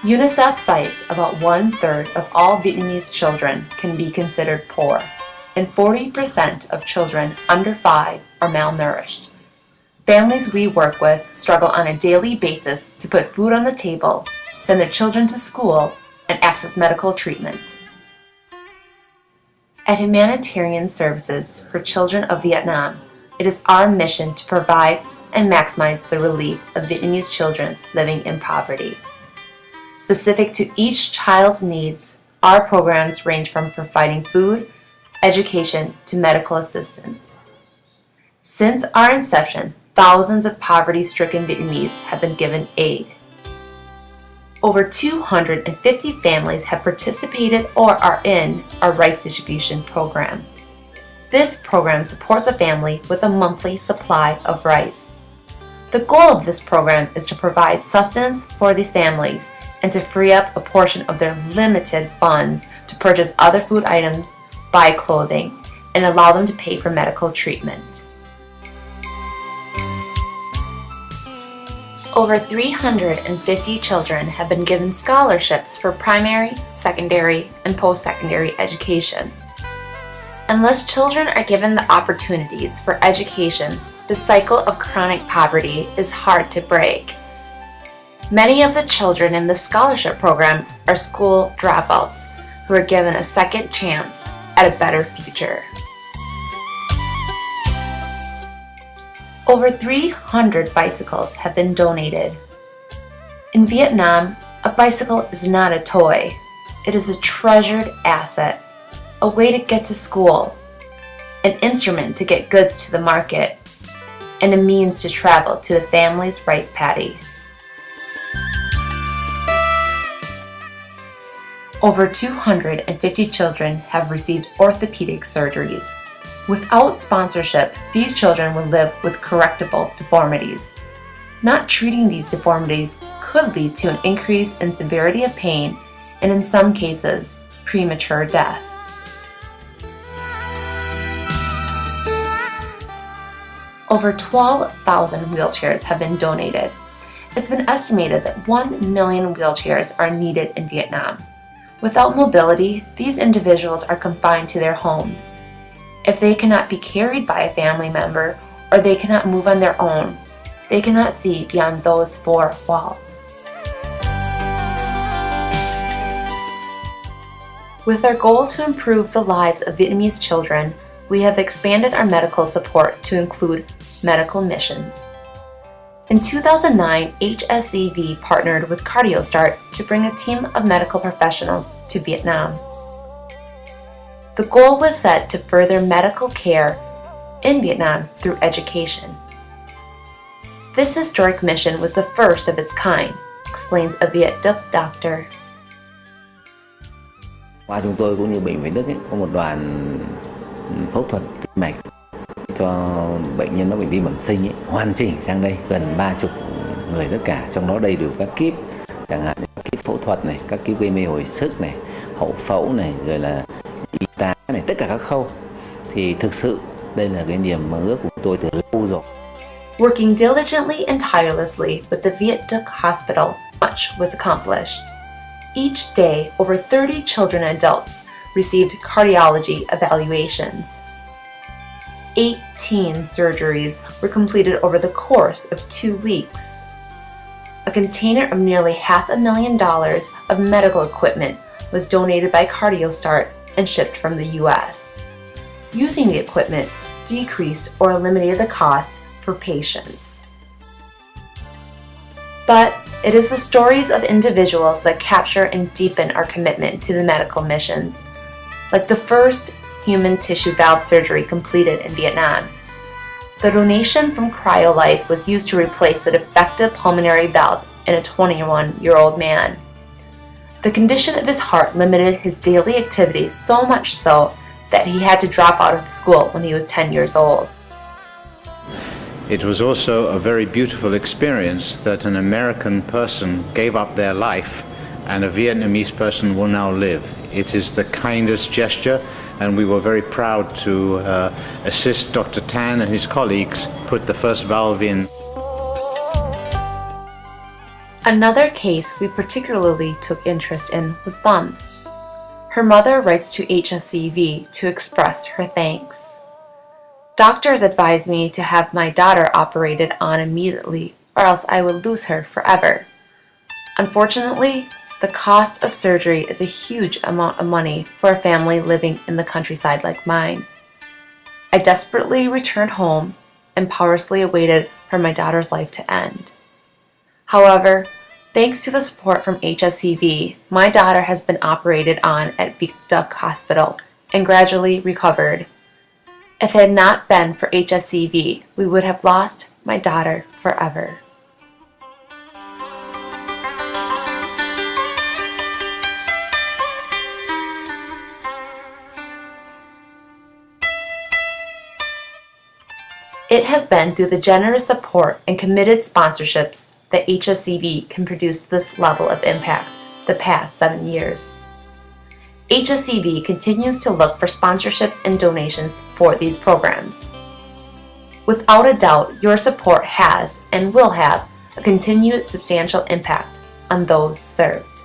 UNICEF cites about 1/3 of all Vietnamese children can be considered poor, and 40% of children under 5 are malnourished. Families we work with struggle on a daily basis to put food on the table, send their children to school, and access medical treatment. At Humanitarian Services for Children of Vietnam, it is our mission to provide and maximize the relief of Vietnamese children living in poverty. Specific to each child's needs, our programs range from providing food, education, to medical assistance. Since our inception, thousands of poverty-stricken Vietnamese have been given aid. Over 250 families have participated or are in our rice distribution program. This program supports a family with a monthly supply of rice. The goal of this program is to provide sustenance for these families and to free up a portion of their limited funds to purchase other food items, buy clothing, and allow them to pay for medical treatment. Over 350 children have been given scholarships for primary, secondary, and post-secondary education. Unless children are given the opportunities for education, the cycle of chronic poverty is hard to break. Many of the children in the scholarship program are school dropouts who are given a second chance at a better future. Over 300 bicycles have been donated. In Vietnam, a bicycle is not a toy. It is a treasured asset, a way to get to school, an instrument to get goods to the market, and a means to travel to the family's rice paddy. Over 250 children have received orthopedic surgeries. Without sponsorship, these children would live with correctable deformities. Not treating these deformities could lead to an increase in severity of pain and, in some cases, premature death. Over 12,000 wheelchairs have been donated. It's been estimated that 1 million wheelchairs are needed in Vietnam. Without mobility, these individuals are confined to their homes. If they cannot be carried by a family member or they cannot move on their own, they cannot see beyond those 4 walls. With our goal to improve the lives of Vietnamese children, we have expanded our medical support to include medical missions. In 2009, HSCV partnered with CardioStart to bring a team of medical professionals to Vietnam. The goal was set to further medical care in Vietnam through education. This historic mission was the first of its kind, explains a Viet Duc doctor. Qua chúng tôi cũng như bệnh viện Đức có một đoàn phẫu thuật tim mạch cho bệnh nhân mắc bệnh tim bẩm sinh hoàn chỉnh sang đây, gần 30 người tất cả, trong đó đầy đủ các kíp, chẳng hạn kíp phẫu thuật này, các kíp gây mê hồi sức này, hậu phẫu này, rồi là y tá này, tất cả các khâu. Thì thực sự đây là cái niềm mơ ước của tôi từ lâu rồi. Working diligently and tirelessly with the Viet Duc Hospital, much was accomplished. Each day, over 30 children and adults received cardiology evaluations. 18 surgeries were completed over the course of 2 weeks. A container of nearly $500,000 of medical equipment was donated by CardioStart and shipped from the U.S. Using the equipment decreased or eliminated the cost for patients. But it is the stories of individuals that capture and deepen our commitment to the medical missions, like the first human tissue valve surgery completed in Vietnam. The donation from CryoLife was used to replace the defective pulmonary valve in a 21-year-old man. The condition of his heart limited his daily activities so much so that he had to drop out of school when he was 10 years old. It was also a very beautiful experience that an American person gave up their life and a Vietnamese person will now live. It is the kindest gesture, and we were very proud to assist Dr. Tan and his colleagues put the first valve in. Another case we particularly took interest in was Thumb. Her mother writes to HSCV to express her thanks. Doctors advised me to have my daughter operated on immediately, or else I would lose her forever. Unfortunately, the cost of surgery is a huge amount of money for a family living in the countryside like mine. I desperately returned home and powerlessly awaited for my daughter's life to end. However, thanks to the support from HSCV, my daughter has been operated on at Viaduct Hospital and gradually recovered. If it had not been for HSCV, we would have lost my daughter forever. It has been through the generous support and committed sponsorships that HSCV can produce this level of impact the past 7 years. HSCV continues to look for sponsorships and donations for these programs. Without a doubt, your support has and will have a continued substantial impact on those served.